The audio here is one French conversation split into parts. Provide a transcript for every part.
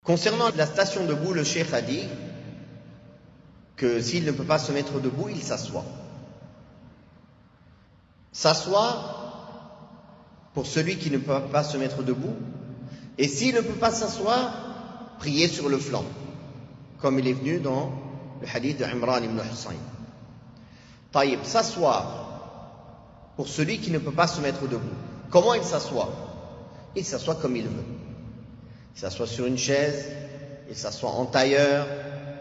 Concernant la station debout, le cheikh a dit que s'il ne peut pas se mettre debout, il s'assoit. S'assoit pour celui qui ne peut pas se mettre debout, et s'il ne peut pas s'asseoir, prier sur le flanc, comme il est venu dans le hadith de Imran ibn Hussayn. Taïb, s'asseoir pour celui qui ne peut pas se mettre debout. Comment il s'assoit? Il s'assoit comme il veut. Il s'assoit sur une chaise, il s'assoit en tailleur,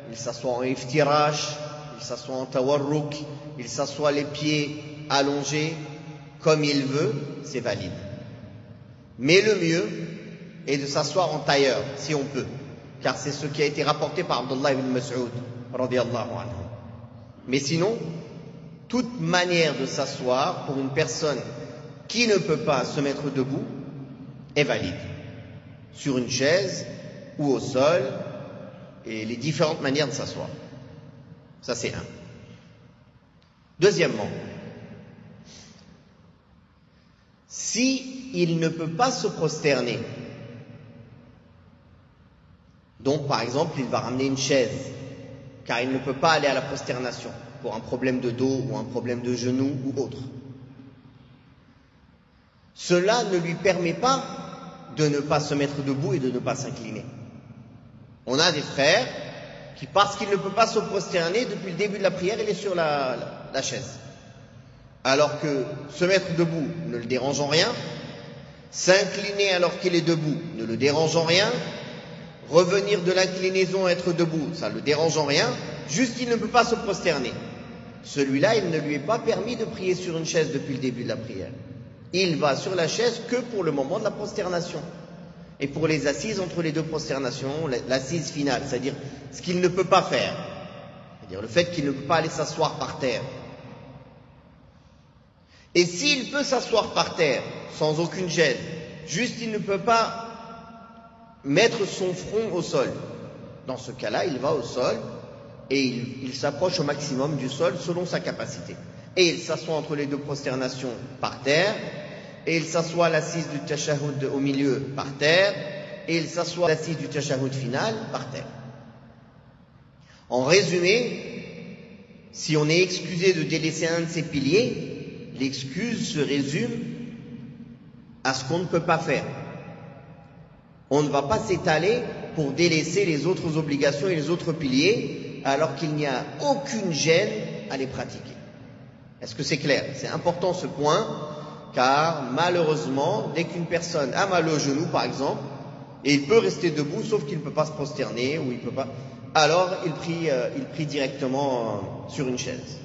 il s'assoit en iftirash, il s'assoit en tawarruk, il s'assoit les pieds allongés, comme il veut, c'est valide. Mais le mieux est de s'asseoir en tailleur, si on peut, car c'est ce qui a été rapporté par Abdullah ibn Mas'ud, radiyallahu anhu. Mais sinon, toute manière de s'asseoir pour une personne qui ne peut pas se mettre debout est valide. Sur une chaise ou au sol, et les différentes manières de s'asseoir. Ça, c'est un. Deuxièmement, si il ne peut pas se prosterner, donc par exemple, il va ramener une chaise, car il ne peut pas aller à la prosternation pour un problème de dos ou un problème de genou ou autre. Cela ne lui permet pas de ne pas se mettre debout et de ne pas s'incliner. On a des frères qui, parce qu'il ne peut pas se prosterner, depuis le début de la prière, il est sur la chaise. Alors que se mettre debout ne le dérange en rien, s'incliner alors qu'il est debout ne le dérange en rien, revenir de l'inclinaison, être debout, ça ne le dérange en rien, juste il ne peut pas se prosterner. Celui-là, il ne lui est pas permis de prier sur une chaise depuis le début de la prière. Il va sur la chaise que pour le moment de la prosternation. Et pour les assises entre les deux prosternations, l'assise finale, c'est-à-dire ce qu'il ne peut pas faire. C'est-à-dire le fait qu'il ne peut pas aller s'asseoir par terre. Et s'il peut s'asseoir par terre, sans aucune gêne, juste il ne peut pas mettre son front au sol. Dans ce cas-là, il va au sol et il s'approche au maximum du sol selon sa capacité. Et il s'assoit entre les deux prosternations par terre, et il s'assoit à l'assise du tashahhud au milieu par terre, et il s'assoit à l'assise du tashahhud final par terre. En résumé, si on est excusé de délaisser un de ces piliers, l'excuse se résume à ce qu'on ne peut pas faire. On ne va pas s'étaler pour délaisser les autres obligations et les autres piliers, alors qu'il n'y a aucune gêne à les pratiquer. Est-ce que c'est clair? C'est important ce point, car malheureusement, dès qu'une personne a mal au genou, par exemple, et il peut rester debout, sauf qu'il ne peut pas se prosterner, ou il peut pas, alors il prie directement sur une chaise.